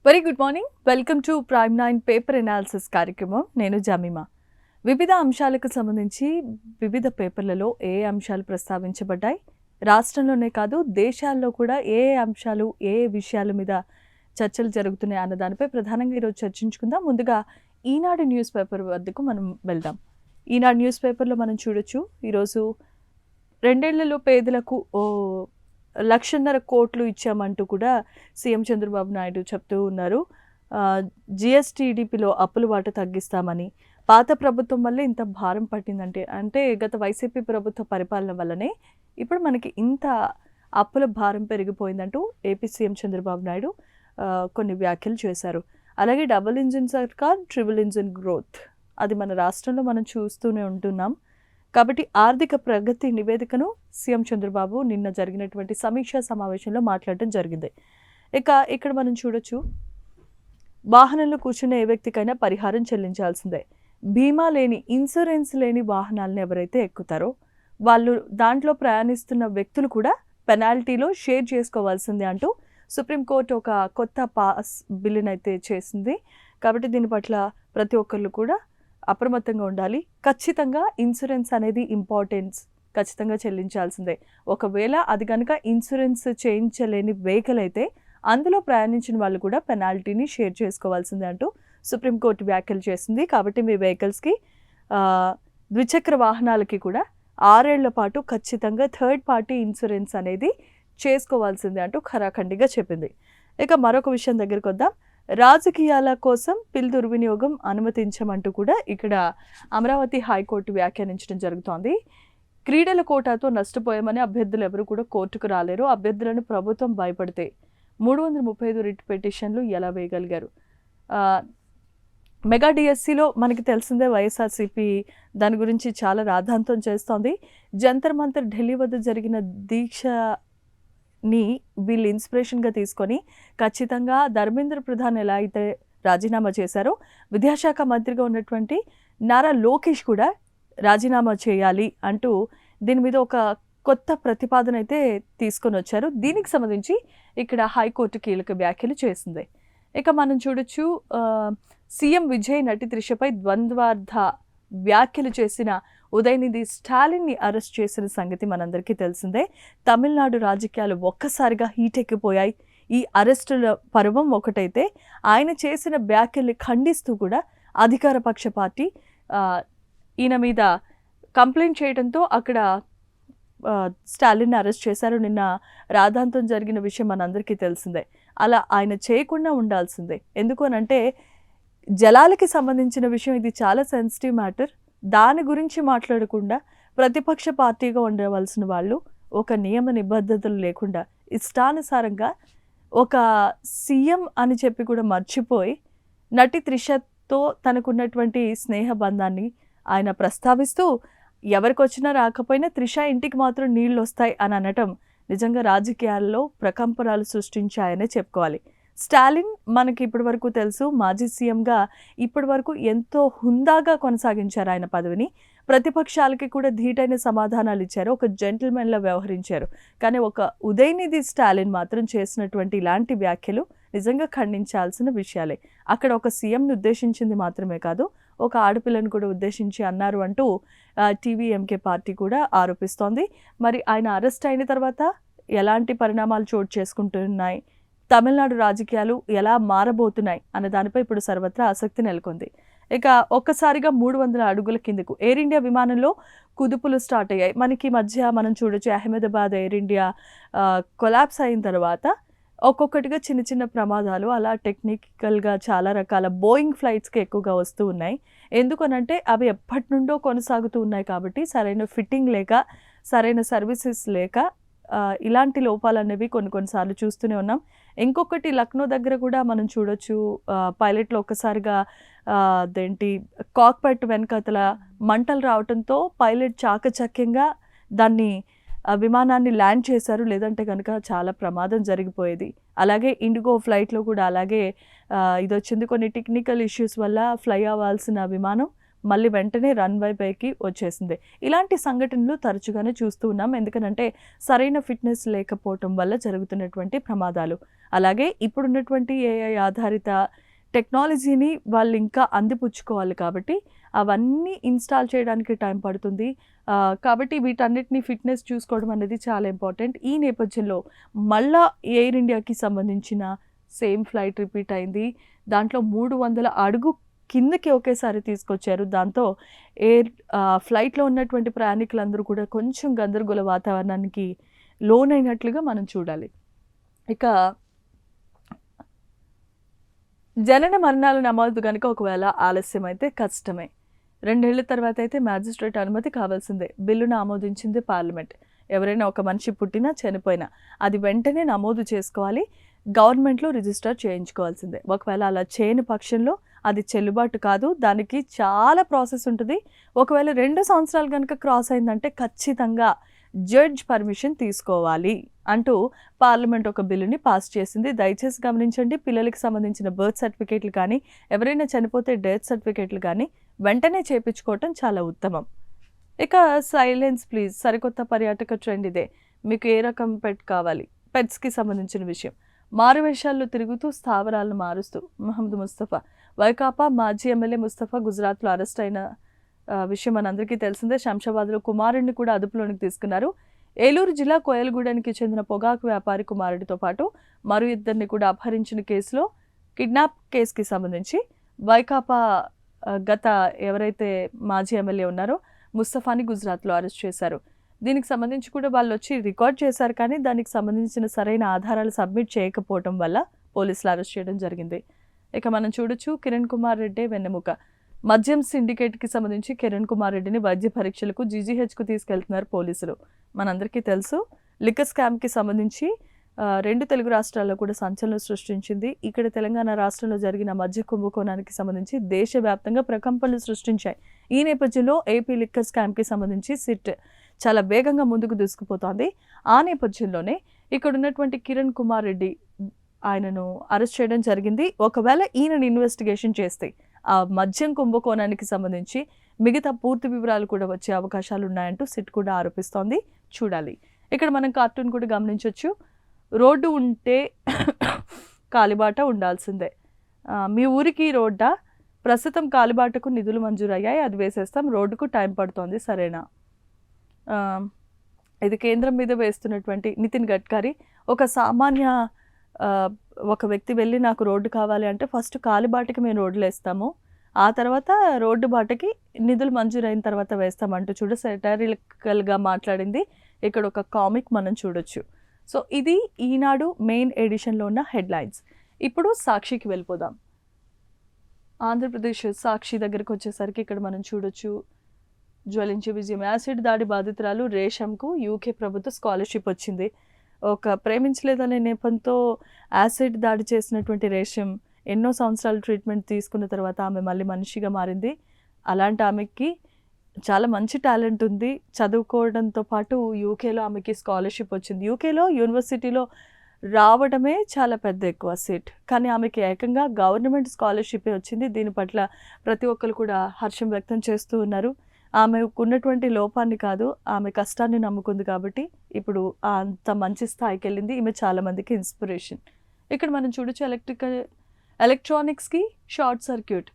Very good morning. Welcome to prime 9 paper analysis కార్యక్రమం. నేను Jemimah. వివిధ అంశాలకు సంబంధించి వివిధ పేపర్లలో ఏ అంశాలు ప్రస్తావించబడ్డాయి, రాష్ట్రంలోనే కాదు దేశాల్లో కూడా ఏ అంశాలు ఏ విషయాల మీద చర్చలు జరుగుతున్నాయి అన్న దానిపై ప్రధానంగా ఈరోజు చర్చించుకుందాం. ముందుగా ఈనాడు న్యూస్ పేపర్ వద్దకు మనం వెళ్దాం. ఈనాడు న్యూస్ పేపర్లో మనం చూడొచ్చు, ఈరోజు 2 ఏళ్లలో పేదలకు 1,50,000 కోట్లు ఇచ్చామంటూ కూడా సీఎం చంద్రబాబు నాయుడు చెప్తూ ఉన్నారు. జిఎస్టీడీపీలో అప్పుల వాట తగ్గిస్తామని, పాత ప్రభుత్వం వల్లే ఇంత భారం పట్టిందంటే గత వైసీపీ ప్రభుత్వ పరిపాలన వల్లనే ఇప్పుడు మనకి ఇంత అప్పుల భారం పెరిగిపోయిందంటూ ఏపీ సీఎం చంద్రబాబు నాయుడు కొన్ని వ్యాఖ్యలు చేశారు. అలాగే డబుల్ ఇంజిన్ సర్కార్, ట్రిపుల్ ఇంజిన్ గ్రోత్ అది మన రాష్ట్రంలో మనం చూస్తూనే ఉంటున్నాం. కాబట్టి ఆర్థిక ప్రగతి నివేదికను సీఎం చంద్రబాబు నిన్న జరిగినటువంటి సమీక్షా సమావేశంలో మాట్లాడడం జరిగింది. ఇక్కడ మనం చూడొచ్చు, వాహనంలో కూర్చున్న ఏ వ్యక్తికైనా పరిహారం చెల్లించాల్సిందే. బీమా లేని, ఇన్సూరెన్స్ లేని వాహనాలను ఎవరైతే ఎక్కుతారో వాళ్ళు దాంట్లో ప్రయాణిస్తున్న వ్యక్తులు కూడా పెనాల్టీలో షేర్ చేసుకోవాల్సిందే అంటూ సుప్రీంకోర్టు ఒక కొత్త పాస్ బిల్లును అయితే చేసింది. కాబట్టి దీని పట్ల ప్రతి ఒక్కళ్ళు కూడా అప్రమత్తంగా ఉండాలి. ఖచ్చితంగా ఇన్సూరెన్స్ అనేది ఇంపార్టెన్స్, ఖచ్చితంగా చెల్లించాల్సిందే. ఒకవేళ అది కనుక ఇన్సూరెన్స్ చేయించలేని వెహికల్ అయితే అందులో ప్రయాణించిన వాళ్ళు కూడా పెనాల్టీని షేర్ చేసుకోవాల్సిందే అంటూ సుప్రీంకోర్టు వ్యాఖ్యలు చేసింది. కాబట్టి మీ వెహికల్స్కి, ద్విచక్ర వాహనాలకి కూడా 6 ఏళ్ల పాటు ఖచ్చితంగా థర్డ్ పార్టీ ఇన్సూరెన్స్ అనేది చేసుకోవాల్సిందే అంటూ ఖరాఖండిగా చెప్పింది. మరొక విషయం దగ్గరికి వద్దాం. రాజకీయాల కోసం పిల్ దుర్వినియోగం అనుమతించమంటూ కూడా ఇక్కడ అమరావతి హైకోర్టు వ్యాఖ్యానించడం జరుగుతోంది. క్రీడల కోటాతో నష్టపోయామని అభ్యర్థులు ఎవరు కూడా కోర్టుకు రాలేరు. అభ్యర్థులను ప్రభుత్వం భయపడితే 335 రిట్ పిటిషన్లు ఎలా వేయగలిగారు? మెగా డిఎస్సిలో మనకి తెలిసిందే, వైఎస్ఆర్సీపీ దాని గురించి చాలా రాద్ధాంతం చేస్తోంది. జంతర్ మంతర్ ఢిల్లీ వద్ద జరిగిన దీక్షని వీళ్ళు ఇన్స్పిరేషన్గా తీసుకొని ఖచ్చితంగా ధర్మేంద్ర ప్రధాన్ ఎలా అయితే రాజీనామా చేశారో, విద్యాశాఖ మంత్రిగా ఉన్నటువంటి నారా లోకేష్ కూడా రాజీనామా చేయాలి అంటూ దీని మీద ఒక కొత్త ప్రతిపాదన అయితే తీసుకొని వచ్చారు. దీనికి సంబంధించి ఇక్కడ హైకోర్టు కీలక వ్యాఖ్యలు చేసింది. మనం చూడొచ్చు, సీఎం విజయ్ నటి త్రిషపై ద్వంద్వార్థ వ్యాఖ్యలు చేసిన ఉదయనిధి స్టాలిన్ని అరెస్ట్ చేసిన సంగతి మనందరికీ తెలిసిందే. తమిళనాడు రాజకీయాలు ఒక్కసారిగా హీట్ ఎక్కిపోయాయి. ఈ అరెస్టుల పర్వం ఒకటైతే, ఆయన చేసిన వ్యాఖ్యల్ని ఖండిస్తూ కూడా అధికార పక్ష పార్టీ ఈయన మీద కంప్లైంట్ చేయడంతో అక్కడ స్టాలిన్ని అరెస్ట్ చేశారు. నిన్న రాద్ధాంతం జరిగిన విషయం మనందరికీ తెలిసిందే. అలా ఆయన చేయకుండా ఉండాల్సిందే. ఎందుకు అనంటే, జలాలకి సంబంధించిన విషయం, ఇది చాలా సెన్సిటివ్ మ్యాటర్. దాని గురించి మాట్లాడకుండా ప్రతిపక్ష పార్టీగా ఉండవలసిన వాళ్ళు ఒక నియమ నిబద్ధతలు లేకుండా ఇష్టానుసారంగా ఒక సీఎం అని చెప్పి కూడా మర్చిపోయి నటి త్రిషతో తనకున్నటువంటి స్నేహ బంధాన్ని ఆయన ప్రస్తావిస్తూ, ఎవరికి వచ్చినా రాకపోయినా త్రిష ఇంటికి మాత్రం నీళ్ళు వస్తాయి అని అనటం నిజంగా రాజకీయాల్లో ప్రకంపనలు సృష్టించాయనే చెప్పుకోవాలి. స్టాలిన్ మనకి ఇప్పటి వరకు తెలుసు, మాజీ సీఎంగా ఇప్పటి వరకు ఎంతో హుందాగా కొనసాగించారు ఆయన పదవిని. ప్రతిపక్షాలకి కూడా ధీటైన సమాధానాలు ఇచ్చారు, ఒక జెంటిల్మెన్లా వ్యవహరించారు. కానీ ఒక ఉదయనిధి స్టాలిన్ మాత్రం చేసినటువంటి ఇలాంటి వ్యాఖ్యలు నిజంగా ఖండించాల్సిన విషయాలే. అక్కడ ఒక సీఎంని ఉద్దేశించింది మాత్రమే కాదు, ఒక ఆడపిల్లను కూడా ఉద్దేశించి అన్నారు అంటూ టీవీఎంకే పార్టీ కూడా ఆరోపిస్తోంది. మరి ఆయన అరెస్ట్ అయిన తర్వాత ఎలాంటి పరిణామాలు చోటు చేసుకుంటున్నాయి, తమిళనాడు రాజకీయాలు ఎలా మారబోతున్నాయి అన్న దానిపై ఇప్పుడు సర్వత్రా ఆసక్తి నెలకొంది. ఒక్కసారిగా 300 అడుగుల కిందకు ఎయిర్ ఇండియా విమానంలో కుదుపులు స్టార్ట్ అయ్యాయి. మనకి మధ్య మనం చూడొచ్చు, అహ్మదాబాద్ ఎయిర్ ఇండియా కొలాప్స్ అయిన తర్వాత ఒక్కొక్కటిగా చిన్న చిన్న ప్రమాదాలు అలా టెక్నికల్గా చాలా రకాల బోయింగ్ ఫ్లైట్స్కి ఎక్కువగా వస్తూ ఉన్నాయి. ఎందుకనంటే అవి ఎప్పటి నుండో కొనసాగుతూ ఉన్నాయి కాబట్టి సరైన ఫిట్టింగ్ లేక, సరైన సర్వీసెస్ లేక ఇలాంటి లోపాలు అనేవి కొన్నిసార్లు చూస్తూనే ఉన్నాం. ఇంకొకటి లక్నో దగ్గర కూడా మనం చూడొచ్చు, పైలట్లో ఒక్కసారిగా కాక్పిట్ వెనకతల మంటలు రావడంతో పైలట్ చాకచక్యంగా దాన్ని విమానాన్ని ల్యాండ్ చేశారు. లేదంటే కనుక చాలా ప్రమాదం జరిగిపోయేది. అలాగే ఇండిగో ఫ్లైట్లో కూడా అలాగే ఇది వచ్చింది. కొన్ని టెక్నికల్ ఇష్యూస్ వల్ల ఫ్లై అవ్వాల్సిన విమానం మళ్ళీ వెంటనే రన్వే పైకి వచ్చేసింది. ఇలాంటి సంఘటనలు తరచుగానే చూస్తూ ఉన్నాం. ఎందుకనంటే సరైన ఫిట్‌నెస్ లేకపోవటం వల్ల జరుగుతున్నటువంటి ప్రమాదాలు. అలాగే ఇప్పుడున్నటువంటి ఏఐ ఆధారిత టెక్నాలజీని వాళ్ళు ఇంకా అందిపుచ్చుకోవాలి కాబట్టి అవన్నీ ఇన్‌స్టాల్ చేయడానికి టైం పడుతుంది. కాబట్టి వీటన్నిటిని ఫిట్‌నెస్ చూసుకోవడం అనేది చాలా ఇంపార్టెంట్. ఈ నేపథ్యంలో మళ్ళా ఎయిర్ ఇండియాకి సంబంధించిన సేమ్ ఫ్లైట్ రిపీట్ అయింది. దాంట్లో 300 అడుగు కిందకి ఒకేసారి తీసుకొచ్చారు. దాంతో ఫ్లైట్‌లో ఉన్నటువంటి ప్రయాణికులందరూ కూడా కొంచెం గందరగోళ వాతావరణానికి లోనైనట్లుగా మనం చూడాలి. ఇక జనన మరణాల నమోదు గనుక ఒకవేళ ఆలస్యమైతే కష్టమే. 2 ఏళ్ల తర్వాత అయితే మ్యాజిస్ట్రేట్ అనుమతి కావాల్సిందే. బిల్లును ఆమోదించింది పార్లమెంట్. ఎవరైనా ఒక మనిషి పుట్టినా చనిపోయినా అది వెంటనే నమోదు చేసుకోవాలి. గవర్నమెంట్లో రిజిస్టర్ చేయించుకోవాల్సిందే. ఒకవేళ అలా చేయని పక్షంలో అది చెల్లుబాటు కాదు. దానికి చాలా ప్రాసెస్ ఉంటుంది. ఒకవేళ 2 సంవత్సరాలు కనుక క్రాస్ అయిందంటే ఖచ్చితంగా జడ్జ్ పర్మిషన్ తీసుకోవాలి అంటూ పార్లమెంట్ ఒక బిల్లుని పాస్ చేసింది. దయచేసి గమనించండి, పిల్లలకి సంబంధించిన బర్త్ సర్టిఫికేట్లు కానీ ఎవరైనా చనిపోతే డెత్ సర్టిఫికేట్లు కానీ వెంటనే చేయించుకోవటం చాలా ఉత్తమం. ఇక సైలెన్స్ ప్లీజ్, సరికొత్త పర్యాటక ట్రెండ్ ఇదే. మీకు ఏ రకం పెట్ కావాలి? పెట్స్కి సంబంధించిన విషయం. మారువేషాల్లో తిరుగుతూ స్థావరాలను మారుస్తూ మహమ్మద్ ముస్తఫా, వైకాపా మాజీ ఎమ్మెల్యే ముస్తఫా గుజరాత్లో అరెస్ట్ అయిన విషయం మనందరికీ తెలిసిందే. శంషాబాద్లో కుమారుడిని కూడా అదుపులోనికి తీసుకున్నారు. ఏలూరు జిల్లా కోయలగూడెనికి చెందిన పొగాకు వ్యాపారి కుమారుడితో పాటు మరో ఇద్దరిని కూడా అపహరించిన కేసులో కిడ్నాప్ కేసుకి సంబంధించి వైకాపా గత ఎవరైతే మాజీ ఎమ్మెల్యే ఉన్నారో ముస్తఫాని గుజరాత్లో అరెస్ట్ చేశారు. దీనికి సంబంధించి కూడా వాళ్ళు వచ్చి రికార్డ్ చేశారు, కానీ దానికి సంబంధించిన సరైన ఆధారాలు సబ్మిట్ చేయకపోవడం వల్ల పోలీసులు అరెస్ట్ చేయడం జరిగింది. ఇక మనం చూడొచ్చు, కిరణ్ కుమార్ రెడ్డి వెన్నెముక. మద్యం సిండికేట్కి సంబంధించి కిరణ్ కుమార్ రెడ్డిని వైద్య పరీక్షలకు జీజీహెచ్కు తీసుకెళ్తున్నారు పోలీసులు. మనందరికీ తెలుసు, లిక్కర్ స్కామ్కి సంబంధించి 2 తెలుగు రాష్ట్రాల్లో కూడా సంచలనం సృష్టించింది. ఇక్కడ తెలంగాణ రాష్ట్రంలో జరిగిన మద్య కుంభకోణానికి సంబంధించి దేశవ్యాప్తంగా ప్రకంపనలు సృష్టించాయి. ఈ నేపథ్యంలో ఏపీ లిక్కర్ స్కామ్కి సంబంధించి సిట్ చాలా వేగంగా ముందుకు దూసుకుపోతోంది. ఆ నేపథ్యంలోనే ఇక్కడ ఉన్నటువంటి కిరణ్ కుమార్ రెడ్డి ఆయనను అరెస్ట్ చేయడం జరిగింది. ఒకవేళ ఈయనను ఇన్వెస్టిగేషన్ చేస్తే ఆ మద్యం కుంభకోణానికి సంబంధించి మిగతా పూర్తి వివరాలు కూడా వచ్చే అవకాశాలు ఉన్నాయంటూ సిట్ కూడా ఆరోపిస్తోంది. చూడాలి. ఇక్కడ మనం కార్టూన్ కూడా గమనించవచ్చు. రోడ్డు ఉంటే కాలిబాట ఉండాల్సిందే. మీ ఊరికి రోడ్డా? ప్రస్తుతం కాలిబాటకు నిధులు మంజూరయ్యాయి, అది వేసేస్తాం, రోడ్డుకు టైం పడుతోంది, సరేనా? ఇది కేంద్రం మీద వేస్తున్నటువంటి నితిన్ గడ్కరీ. ఒక సామాన్య ఒక వ్యక్తి వెళ్ళి నాకు రోడ్డు కావాలి అంటే ఫస్ట్ కాలిబాటకి మేము రోడ్లు వేస్తాము, ఆ తర్వాత రోడ్డు బాటకి నిధులు మంజూరైన తర్వాత వేస్తామంటూ సెటారికల్గా మాట్లాడింది. ఇక్కడ ఒక కామిక్ మనం చూడొచ్చు. సో ఇది ఈనాడు మెయిన్ ఎడిషన్లో ఉన్న హెడ్లైన్స్. ఇప్పుడు సాక్షికి వెళ్ళిపోదాం. ఆంధ్రప్రదేశ్ సాక్షి దగ్గరికి వచ్చేసరికి ఇక్కడ మనం చూడొచ్చు, జ్వలించే విజయం. యాసిడ్ దాడి బాధితురాలు రేషంకు యూకే ప్రభుత్వ స్కాలర్షిప్ వచ్చింది. ఒక ప్రేమించలేదనే నెపంతో యాసిడ్ దాడి చేసినటువంటి రేషం ఎన్నో సంవత్సరాలు ట్రీట్మెంట్ తీసుకున్న తర్వాత ఆమె మళ్ళీ మనిషిగా మారింది. అలాంటి ఆమెకి చాలా మంచి టాలెంట్ ఉంది. చదువుకోవడంతో పాటు యూకేలో ఆమెకి స్కాలర్షిప్ వచ్చింది. యూకేలో యూనివర్సిటీలో రావడమే చాలా పెద్ద ఎక్కువ సీట్, కానీ ఆమెకి ఏకంగా గవర్నమెంట్ స్కాలర్షిపే వచ్చింది. దీని పట్ల ప్రతి ఒక్కరు కూడా హర్షం వ్యక్తం చేస్తూ ఉన్నారు. ఆమెకు ఉన్నటువంటి లోపాన్ని కాదు, ఆమె కష్టాన్ని నమ్ముకుంది కాబట్టి ఇప్పుడు అంత మంచి స్థాయికి వెళ్ళింది. ఈమె చాలామందికి ఇన్స్పిరేషన్. ఇక్కడ మనం చూడొచ్చు, ఎలక్ట్రానిక్స్కి షార్ట్ సర్క్యూట్,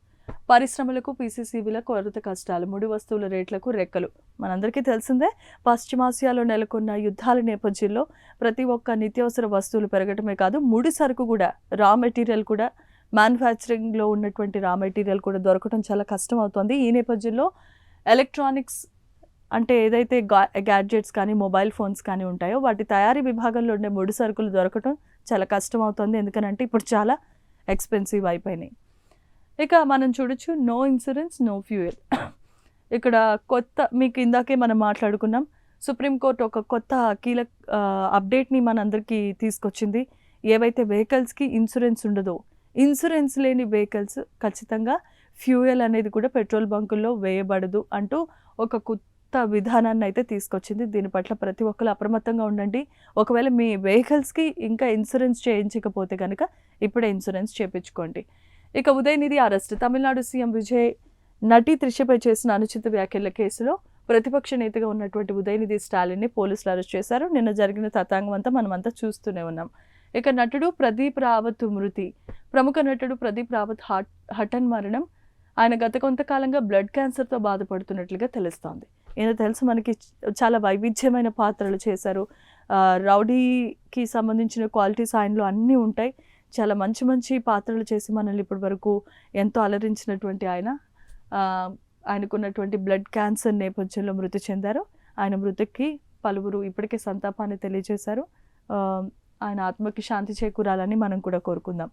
పరిశ్రమలకు పీసీసీబీల కొరత కష్టాలు, ముడి వస్తువుల రేట్లకు రెక్కలు. మనందరికీ తెలిసిందే, పశ్చిమాసియాలో నెలకొన్న యుద్ధాల నేపథ్యంలో ప్రతి ఒక్క నిత్యావసర వస్తువులు పెరగటమే కాదు, ముడి సరుకు కూడా, రా మెటీరియల్ కూడా, మ్యానుఫ్యాక్చరింగ్లో ఉన్నటువంటి రా మెటీరియల్ కూడా దొరకడం చాలా కష్టం అవుతుంది. ఈ నేపథ్యంలో ఎలక్ట్రానిక్స్ అంటే ఏదైతే గ్యాడ్జెట్స్ కానీ మొబైల్ ఫోన్స్ కానీ ఉంటాయో వాటి తయారీ విభాగంలో ఉండే ముడి సరుకులు దొరకటం చాలా కష్టం అవుతుంది. ఎందుకనంటే ఇప్పుడు చాలా ఎక్స్పెన్సివ్ అయిపోయినాయి. ఇక మనం చూడొచ్చు, నో ఇన్సూరెన్స్ నో ఫ్యూయల్. ఇక్కడ కొత్త, మీకు ఇందాకే మనం మాట్లాడుకున్నాం, సుప్రీంకోర్టు ఒక కొత్త కీలక అప్డేట్ని మనందరికీ తీసుకొచ్చింది. ఏవైతే వెహికల్స్కి ఇన్సూరెన్స్ ఉండదో, ఇన్సూరెన్స్ లేని వెహికల్స్ ఖచ్చితంగా ఫ్యూయల్ అనేది కూడా పెట్రోల్ బంకుల్లో వేయబడదు అంటూ ఒక కొత్త విధానాన్ని అయితే తీసుకొచ్చింది. దీని పట్ల ప్రతి ఒక్కరు అప్రమత్తంగా ఉండండి. ఒకవేళ మీ వెహికల్స్కి ఇంకా ఇన్సూరెన్స్ చేయించకపోతే కనుక ఇప్పుడే ఇన్సూరెన్స్ చేయించుకోండి. ఇక ఉదయనిధి అరెస్ట్. తమిళనాడు సీఎం విజయ్ నటి త్రిషపై చేసిన అనుచిత వ్యాఖ్యల కేసులో ప్రతిపక్ష నేతగా ఉన్నటువంటి ఉదయనిధి స్టాలిన్ని పోలీసులు అరెస్ట్ చేశారు. నిన్న జరిగిన తతంగం అంతా మనమంతా చూస్తూనే ఉన్నాం. ఇక నటుడు ప్రదీప్ రావత్ మృతి. ప్రముఖ నటుడు ప్రదీప్ రావత్ హఠన్ మరణం. ఆయన గత కొంతకాలంగా బ్లడ్ క్యాన్సర్తో బాధపడుతున్నట్లుగా తెలుస్తోంది. ఈయన తెలుసు మనకి చాలా వైవిధ్యమైన పాత్రలు చేశారు. రౌడీకి సంబంధించిన క్వాలిటీస్ ఆయనలో అన్నీ ఉంటాయి. చాలా మంచి మంచి పాత్రలు చేసి మనల్ని ఇప్పటి వరకు ఎంతో అలరించినటువంటి ఆయనకున్నటువంటి బ్లడ్ క్యాన్సర్ నేపథ్యంలో మృతి చెందారు. ఆయన మృతికి పలువురు ఇప్పటికే సంతాపాన్ని తెలియజేశారు. ఆయన ఆత్మకి శాంతి చేకూరాలని మనం కూడా కోరుకుందాం.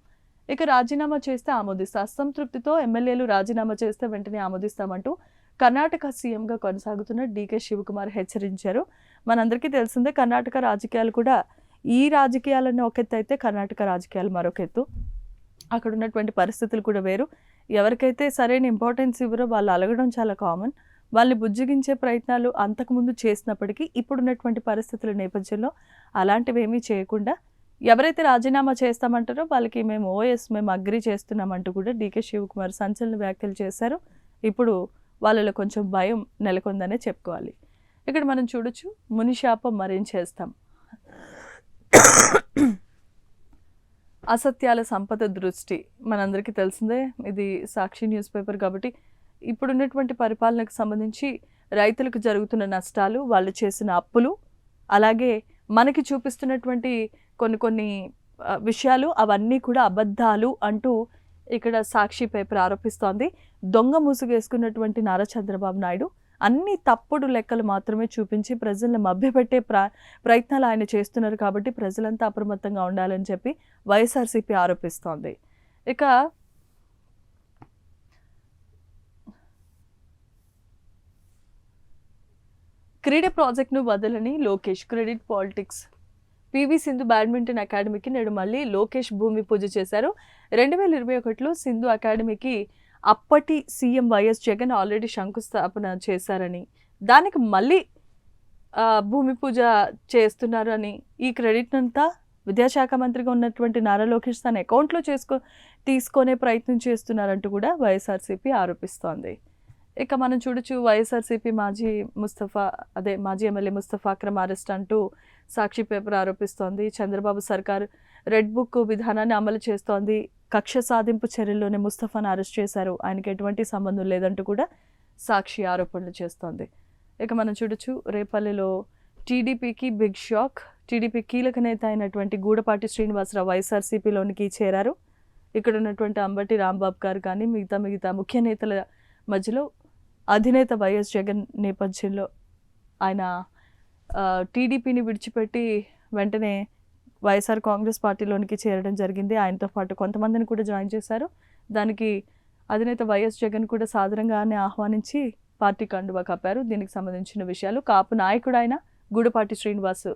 ఇక రాజీనామా చేస్తే ఆమోదిస్తా. అసంతృప్తితో ఎమ్మెల్యేలు రాజీనామా చేస్తే వెంటనే ఆమోదిస్తామంటూ కర్ణాటక సీఎంగా కొనసాగుతున్న డీకే శివకుమార్ హెచ్చరించారు. మనందరికీ తెలిసిందే కర్ణాటక రాజకీయాలు కూడా ఈ రాజకీయాలన్నీ ఒక ఎత్తు అయితే కర్ణాటక రాజకీయాలు మరొక ఎత్తు. అక్కడ ఉన్నటువంటి పరిస్థితులు కూడా వేరు. ఎవరికైతే సరైన ఇంపార్టెన్స్ ఇవ్వరో వాళ్ళు అలగడం చాలా కామన్. వాళ్ళని బుజ్జగించే ప్రయత్నాలు అంతకుముందు చేసినప్పటికీ ఇప్పుడున్నటువంటి పరిస్థితుల నేపథ్యంలో అలాంటివి ఏమీ చేయకుండా ఎవరైతే రాజీనామా చేస్తామంటారో వాళ్ళకి మేము అగ్రీ చేస్తున్నామంటూ కూడా డీకే శివకుమార్ సంచలన వ్యాఖ్యలు చేశారు. ఇప్పుడు వాళ్ళలో కొంచెం భయం నెలకొందనే చెప్పుకోవాలి. ఇక్కడ మనం చూడొచ్చు, మునిశాపం మరేం చేస్తాం. అసత్యాల సంపద దృష్టి మనందరికీ తెలిసిందే. ఇది సాక్షి న్యూస్ పేపర్ కాబట్టి ఇప్పుడున్నటువంటి పరిపాలనకు సంబంధించి రైతులకు జరుగుతున్న నష్టాలు, వాళ్ళు చేసిన అప్పులు, అలాగే మనకి చూపిస్తున్నటువంటి కొన్ని విషయాలు అవన్నీ కూడా అబద్ధాలు అంటూ ఇక్కడ సాక్షి పేపర్ ఆరోపిస్తోంది. దొంగ ముసుగేసుకున్నటువంటి నారా చంద్రబాబు నాయుడు అన్ని తప్పుడు లెక్కలు మాత్రమే చూపించి ప్రజల్ని మభ్యపెట్టే ప్రయత్నాలు ఆయన చేస్తున్నారు. కాబట్టి ప్రజలంతా అప్రమత్తంగా ఉండాలని చెప్పి వైఎస్ఆర్సీపీ ఆరోపిస్తోంది. ఇక క్రీడా ప్రాజెక్ట్ను వదలని Lokesh. Credit politics. PV Sindhu badminton అకాడమీకి నేడు మళ్ళీ లోకేష్ భూమి పూజ చేశారు. 2021లో సింధు అకాడమీకి అప్పటి సీఎం వైఎస్ జగన్ ఆల్రెడీ శంకుస్థాపన చేశారని, దానికి మళ్ళీ భూమి పూజ చేస్తున్నారు అని, ఈ క్రెడిట్ అంతా విద్యాశాఖ మంత్రిగా ఉన్నటువంటి నారా లోకేష్ తన అకౌంట్లో తీసుకునే ప్రయత్నం చేస్తున్నారంటూ కూడా వైఎస్ఆర్సీపీ ఆరోపిస్తోంది. ఇక మనం చూడొచ్చు, వైఎస్ఆర్సీపీ మాజీ ఎమ్మెల్యే ముస్తఫా అక్రమ్ అరెస్ట్ అంటూ సాక్షి పేపర్ ఆరోపిస్తోంది. చంద్రబాబు సర్కార్ రెడ్ బుక్ విధానాన్ని అమలు చేస్తోంది. కక్ష సాధింపు చర్యల్లోనే ముస్తఫాను అరెస్ట్ చేశారు. ఆయనకి ఎటువంటి సంబంధం లేదంటూ కూడా సాక్షి ఆరోపణలు చేస్తోంది. ఇక మనం చూడొచ్చు, రేపల్లిలో టీడీపీకి బిగ్ షాక్. టీడీపీ కీలక నేత అయినటువంటి గూడపాటి శ్రీనివాసరావు వైఎస్ఆర్సీపీలోనికి చేరారు. ఇక్కడ ఉన్నటువంటి అంబటి రాంబాబు గారు కానీ మిగతా ముఖ్య నేతల మధ్యలో అధినేత వైఎస్ జగన్ నేపథ్యంలో ఆయన టీడీపీని విడిచిపెట్టి వెంటనే వైఎస్ఆర్ కాంగ్రెస్ పార్టీలోనికి చేరడం జరిగింది. ఆయనతో పాటు కొంతమందిని కూడా జాయిన్ చేశారు. దానికి అధినేత వైఎస్ జగన్ కూడా సాదరంగానే ఆహ్వానించి పార్టీ కండువా కప్పారు. దీనికి సంబంధించిన విషయాలు కాపు నాయకుడు ఆయన గూడపాటి శ్రీనివాస్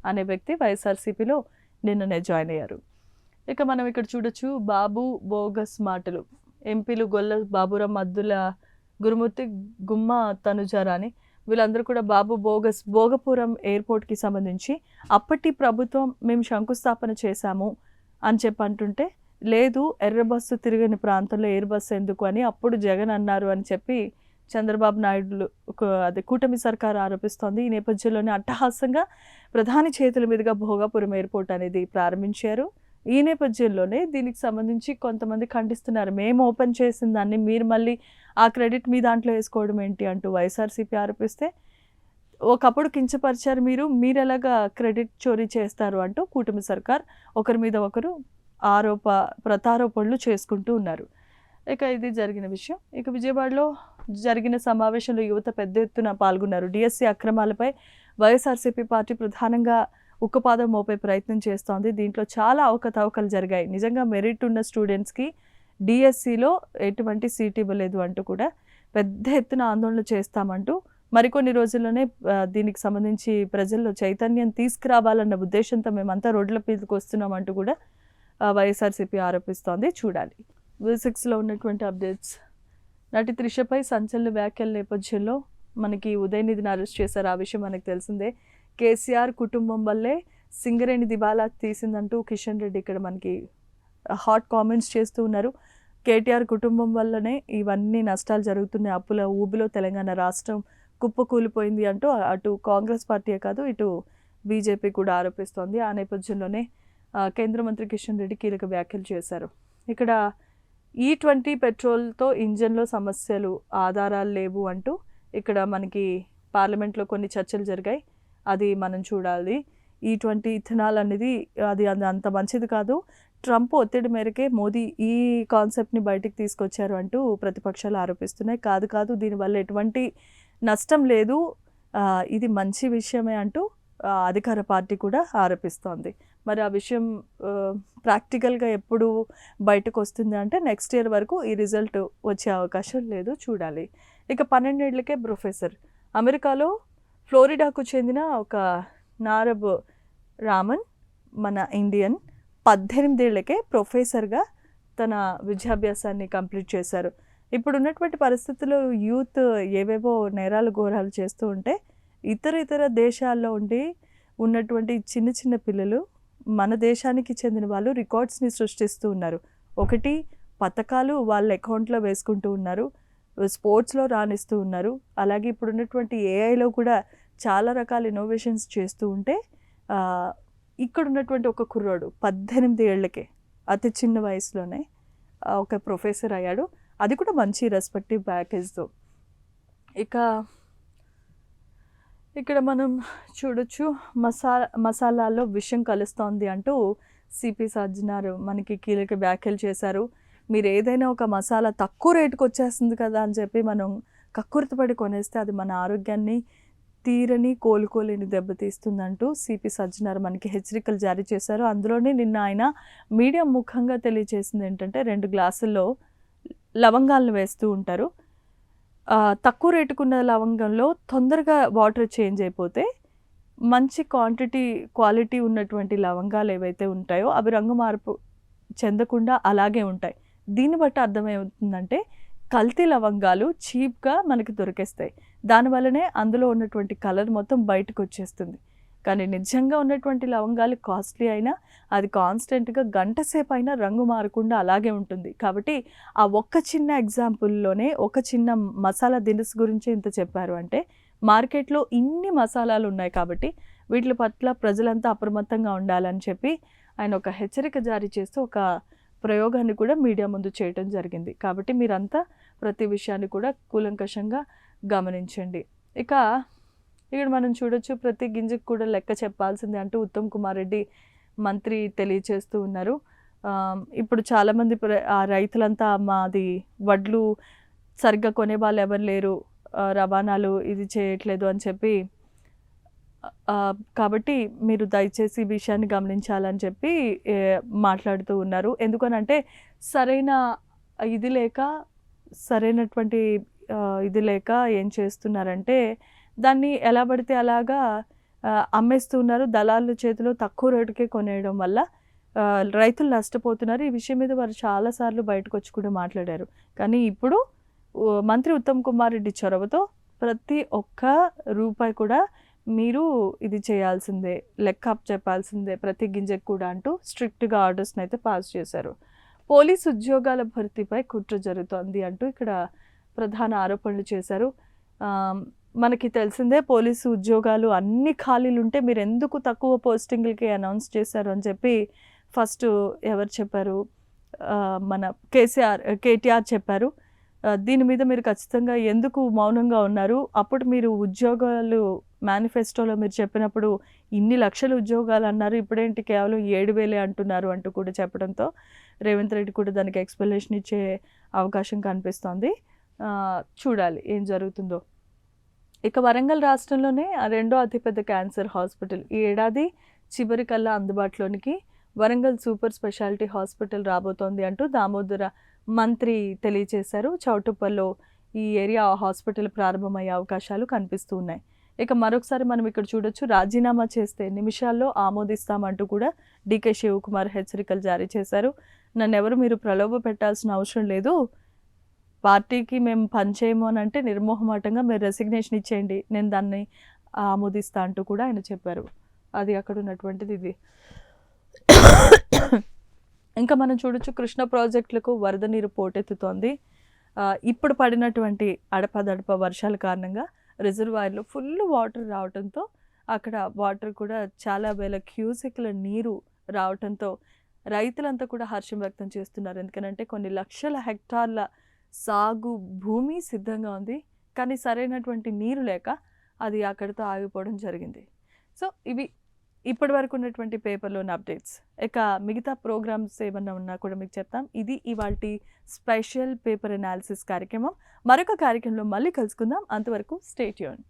అనే వ్యక్తి వైఎస్ఆర్సీపీలో నిన్ననే జాయిన్ అయ్యారు. ఇక మనం ఇక్కడ చూడొచ్చు, బాబు బోగస్ మాటలు. ఎంపీలు గొల్ల బాబురాం, మద్దుల గురుమూర్తి, గుమ్మ తనుజారాని వీళ్ళందరూ కూడా బాబు భోగపురం ఎయిర్పోర్ట్కి సంబంధించి అప్పటి ప్రభుత్వం మేము శంకుస్థాపన చేశాము అని చెప్పి అంటుంటే, లేదు ఎర్ర బస్సు తిరిగిన ప్రాంతంలో ఎయిర్ బస్సు ఎందుకు అని అప్పుడు జగన్ అన్నారు అని చెప్పి చంద్రబాబు నాయుడు కూటమి సర్కారు ఆరోపిస్తోంది. ఈ నేపథ్యంలోనే అట్టహాసంగా ప్రధాని చేతుల మీదుగా భోగాపురం ఎయిర్పోర్ట్ అనేది ప్రారంభించారు. ఈ నేపథ్యంలోనే దీనికి సంబంధించి కొంతమంది ఖండిస్తున్నారు. మేము ఓపెన్ చేసిన దాన్ని మీరు మళ్ళీ ఆ క్రెడిట్ మీ దాంట్లో వేసుకోవడం ఏంటి అంటూ వైఎస్ఆర్సీపీ ఆరోపిస్తే, ఒకప్పుడు కించపరిచారు మీరు ఎలాగా క్రెడిట్ చోరీ చేస్తారు అంటూ కూటమి సర్కార్ ఒకరి మీద ఒకరు ప్రతారోపణలు చేసుకుంటూ ఉన్నారు. ఇక ఇది జరిగిన విషయం. ఇక విజయవాడలో జరిగిన సమావేశంలో యువత పెద్ద ఎత్తున పాల్గొన్నారు. డిఎస్సి అక్రమాలపై వైఎస్ఆర్సీపీ పార్టీ ప్రధానంగా ఉక్కుపాదం మోపే ప్రయత్నం చేస్తోంది. దీంట్లో చాలా అవకతవకలు జరిగాయి. నిజంగా మెరిట్ ఉన్న స్టూడెంట్స్కి డిఎస్సిలో ఎటువంటి సీట్ ఇవ్వలేదు అంటూ కూడా పెద్ద ఎత్తున ఆందోళన చేస్తామంటూ మరికొన్ని రోజుల్లోనే దీనికి సంబంధించి ప్రజల్లో చైతన్యం తీసుకురావాలన్న ఉద్దేశంతో మేమంతా రోడ్ల మీదకి వస్తున్నామంటూ కూడా వైఎస్ఆర్సీపీ ఆరోపిస్తోంది. చూడాలి. V6లో ఉన్నటువంటి అప్డేట్స్. నటి త్రిషపై సంచలన వ్యాఖ్యల నేపథ్యంలో మనకి ఉదయనిధిని అరెస్ట్ చేశారు. ఆ విషయం మనకు తెలిసిందే. కేసీఆర్ కుటుంబం వల్లే సింగరేణి దివాలా తీసిందంటూ కిషన్ రెడ్డి ఇక్కడ మనకి హాట్ కామెంట్స్ చేస్తూ ఉన్నారు. కేటీఆర్ కుటుంబం వల్లనే ఇవన్నీ నష్టాలు జరుగుతున్నాయి, అప్పుల ఊబిలో తెలంగాణ రాష్ట్రం కుప్పకూలిపోయింది అంటూ అటు కాంగ్రెస్ పార్టీయే కాదు ఇటు బీజేపీ కూడా ఆరోపిస్తోంది. ఆ నేపథ్యంలోనే కేంద్ర మంత్రి కిషన్ రెడ్డి కీలక వ్యాఖ్యలు చేశారు. ఇక్కడ E20 పెట్రోల్తో ఇంజన్లో సమస్యలు, ఆధారాలు లేవు అంటూ ఇక్కడ మనకి పార్లమెంట్లో కొన్ని చర్చలు జరిగాయి, అది మనం చూడాలి. E20 ఇథనాల్ అనేది అది అంత మంచిది కాదు, ట్రంప్ ఒత్తిడి మేరకే మోదీ ఈ కాన్సెప్ట్ని బయటికి తీసుకొచ్చారు అంటూ ప్రతిపక్షాలు ఆరోపిస్తున్నాయి. కాదు దీనివల్ల ఎటువంటి నష్టం లేదు, ఇది మంచి విషయమే అంటూ అధికార పార్టీ కూడా ఆరోపిస్తోంది. మరి ఆ విషయం ప్రాక్టికల్గా ఎప్పుడు బయటకు వస్తుంది అంటే నెక్స్ట్ ఇయర్ వరకు ఈ రిజల్ట్ వచ్చే అవకాశం లేదు, చూడాలి. ఇక 12 ఏళ్లకే ప్రొఫెసర్, అమెరికాలో ఫ్లోరిడాకు చెందిన ఒక నారబ్ రామన్, మన ఇండియన్, 18 ఏళ్లకే ప్రొఫెసర్గా తన విద్యాభ్యాసాన్ని కంప్లీట్ చేశారు. ఇప్పుడు ఉన్నటువంటి పరిస్థితుల్లో యూత్ ఏవేవో నేరాలు ఘోరాలు చేస్తూ ఉంటే ఇతర దేశాల్లో ఉన్నటువంటి చిన్న పిల్లలు మన దేశానికి చెందిన వాళ్ళు రికార్డ్స్ని సృష్టిస్తూ ఉన్నారు. ఒకటి, పథకాలు వాళ్ళ అకౌంట్లో వేసుకుంటూ ఉన్నారు, స్పోర్ట్స్లో రాణిస్తూ ఉన్నారు. అలాగే ఇప్పుడు ఉన్నటువంటి ఏఐలో కూడా చాలా రకాల ఇన్నోవేషన్స్ చేస్తూ ఉంటే ఇక్కడ ఉన్నటువంటి ఒక కుర్రాడు 18 ఏళ్లకే అతి చిన్న వయసులోనే ఒక ప్రొఫెసర్ అయ్యాడు, అది కూడా మంచి రెస్పెక్టివ్ ప్యాకేజ్తో. ఇక్కడ మనం చూడొచ్చు, మసాలాల్లో విషం కలుస్తోంది అంటూ సిపి సజ్జనార్ మనకి కీలక వ్యాఖ్యలు చేశారు. మీరు ఏదైనా ఒక మసాలా తక్కువ రేటుకు వచ్చేస్తుంది కదా అని చెప్పి మనం కక్కుర్తిపడి కొనేస్తే అది మన ఆరోగ్యాన్ని కోలుకోలేని దెబ్బతీస్తుందంటూ సిపి సజ్జనార్ మనకి హెచ్చరికలు జారీ చేశారు. అందులోనే నిన్న ఆయన మీడియా ముఖంగా తెలియజేసింది ఏంటంటే 2 గ్లాసుల్లో లవంగాలను వేస్తూ ఉంటారు, తక్కువ రేటుకున్న లవంగంలో తొందరగా వాటర్ చేంజ్ అయిపోతే మంచి క్వాలిటీ ఉన్నటువంటి లవంగాలు ఏవైతే ఉంటాయో అవి రంగు మార్పు చెందకుండా అలాగే ఉంటాయి. దీన్ని బట్టి అర్థమవుతుందంటే కల్తీ లవంగాలు చీప్గా మనకి దొరికేస్తాయి, దానివల్లనే అందులో ఉన్నటువంటి కలర్ మొత్తం బయటకు వచ్చేస్తుంది. కానీ నిజంగా ఉన్నటువంటి లవంగాలు కాస్ట్లీ అయినా అది కాన్స్టెంట్గా గంట సేపు అయినా రంగు మారకుండా అలాగే ఉంటుంది. కాబట్టి ఆ ఒక్క చిన్న ఎగ్జాంపుల్లోనే ఒక చిన్న మసాలా దినుసు గురించి ఇంత చెప్పారు అంటే మార్కెట్లో ఇన్ని మసాలాలు ఉన్నాయి కాబట్టి వీటి పట్ల ప్రజలంతా అప్రమత్తంగా ఉండాలని చెప్పి ఆయన ఒక హెచ్చరిక జారీ చేస్తూ ఒక ప్రయోగాన్ని కూడా మీడియా ముందు చేయడం జరిగింది. కాబట్టి మీరంతా ప్రతి విషయాన్ని కూడా కూలంకషంగా గమనించండి. ఇక్కడ మనం చూడొచ్చు, ప్రతి గింజకు కూడా లెక్క చెప్పాల్సిందే అంటూ ఉత్తమ్ కుమార్ రెడ్డి మంత్రి తెలియచేస్తూ ఉన్నారు. ఇప్పుడు చాలామంది రైతులంతా మాది వడ్లు సరిగ్గా కొనే వాళ్ళు ఎవరు లేరు, రవాణాలు ఇది చేయట్లేదు అని చెప్పి, కాబట్టి మీరు దయచేసి ఈ విషయాన్ని గమనించాలని చెప్పి మాట్లాడుతూ ఉన్నారు. ఎందుకనంటే సరైనటువంటి ఇది లేక ఏం చేస్తున్నారంటే దాన్ని ఎలా పడితే అలాగా అమ్మేస్తూ ఉన్నారు. దళారుల చేతిలో తక్కువ రేటుకే కొనేయడం వల్ల రైతులు నష్టపోతున్నారు. ఈ విషయం మీద వారు చాలాసార్లు బయటకు వచ్చి కూడా మాట్లాడారు. కానీ ఇప్పుడు మంత్రి ఉత్తమ్ కుమార్ రెడ్డి చొరవతో ప్రతి ఒక్క రూపాయి కూడా మీరు ఇది చేయాల్సిందే, లెక్క చెప్పాల్సిందే ప్రతి గింజకు కూడా అంటూ స్ట్రిక్ట్గా ఆర్డర్స్ని అయితే పాస్ చేశారు. పోలీసు ఉద్యోగాల భర్తీపై కుట్ర జరుగుతోంది అంటూ ఇక్కడ ప్రధాన ఆరోపణలు చేశారు. మనకి తెలిసిందే, పోలీసు ఉద్యోగాలు అన్ని ఖాళీలు ఉంటే మీరు ఎందుకు తక్కువ పోస్టింగ్లకి అనౌన్స్ చేశారు అని చెప్పి ఫస్ట్ ఎవరు చెప్పారు, మన కేటీఆర్ చెప్పారు. దీని మీద మీరు ఖచ్చితంగా ఎందుకు మౌనంగా ఉన్నారు, అప్పుడు మీరు ఉద్యోగాలు మేనిఫెస్టోలో మీరు చెప్పినప్పుడు ఇన్ని లక్షల ఉద్యోగాలు అన్నారు, ఇప్పుడేంటి కేవలం 7,000 అంటున్నారు అంటూ కూడా చెప్పడంతో రేవంత్ రెడ్డి కూడా దానికి ఎక్స్ప్లెనేషన్ ఇచ్చే అవకాశం కనిపిస్తోంది. చూడాలి ఏం జరుగుతుందో. వరంగల్ రాష్ట్రంలోనే రెండో అతిపెద్ద క్యాన్సర్ హాస్పిటల్ ఈ ఏడాది చివరికల్లా అందుబాటులోనికి వరంగల్ సూపర్ స్పెషాలిటీ హాస్పిటల్ రాబోతోంది అంటూ దామోదర మంత్రి తెలియజేశారు. చౌటుప్పల్లో ఈ ఏరియా హాస్పిటల్ ప్రారంభమయ్యే అవకాశాలు కనిపిస్తూ ఉన్నాయి. మరొకసారి మనం ఇక్కడ చూడొచ్చు, రాజీనామా చేస్తే నిమిషాల్లో ఆమోదిస్తామంటూ కూడా డీకే శివకుమార్ హెచ్చరికలు జారీ చేశారు. నన్నెవరు మీరు ప్రలోభ పెట్టాల్సిన అవసరం లేదు, పార్టీకి మేము పనిచేయము అని అంటే నిర్మోహమాటంగా మీరు రెసిగ్నేషన్ ఇచ్చేయండి, నేను దాన్ని ఆమోదిస్తా అంటూ కూడా ఆయన చెప్పారు. అది అక్కడ ఉన్నటువంటిది. ఇది ఇంకా మనం చూడొచ్చు కృష్ణ ప్రాజెక్టులకు వరద నీరు పోటెత్తుతోంది. ఇప్పుడు పడినటువంటి అడపదడప వర్షాల కారణంగా రిజర్వాయర్‌లో ఫుల్ వాటర్ రావటంతో అక్కడ వాటర్ కూడా చాలా వేల క్యూసెక్‌ల నీరు రావటంతో రైతులంతా కూడా హర్షం వ్యక్తం చేస్తున్నారు. ఎందుకనంటే కొన్ని లక్షల హెక్టార్ల సాగు భూమి సిద్ధంగా ఉంది. కానీ సరైనటువంటి నీరు లేక అది అక్కడితో ఆగిపోవడం జరిగింది. సో ఇవి ఇప్పటివరకు ఉన్నటువంటి పేపర్‌లోని అప్డేట్స్. ఇక మిగతా ప్రోగ్రామ్స్ ఏమన్నా ఉన్నా కూడా మీకు చెప్తాం. ఇది ఇవాల్టి స్పెషల్ పేపర్ అనాలిసిస్ కార్యక్రమం. మరొక కార్యక్రమంలో మళ్ళీ కలుసుకుందాం. అంతవరకు స్టే ట్యూన్డ్.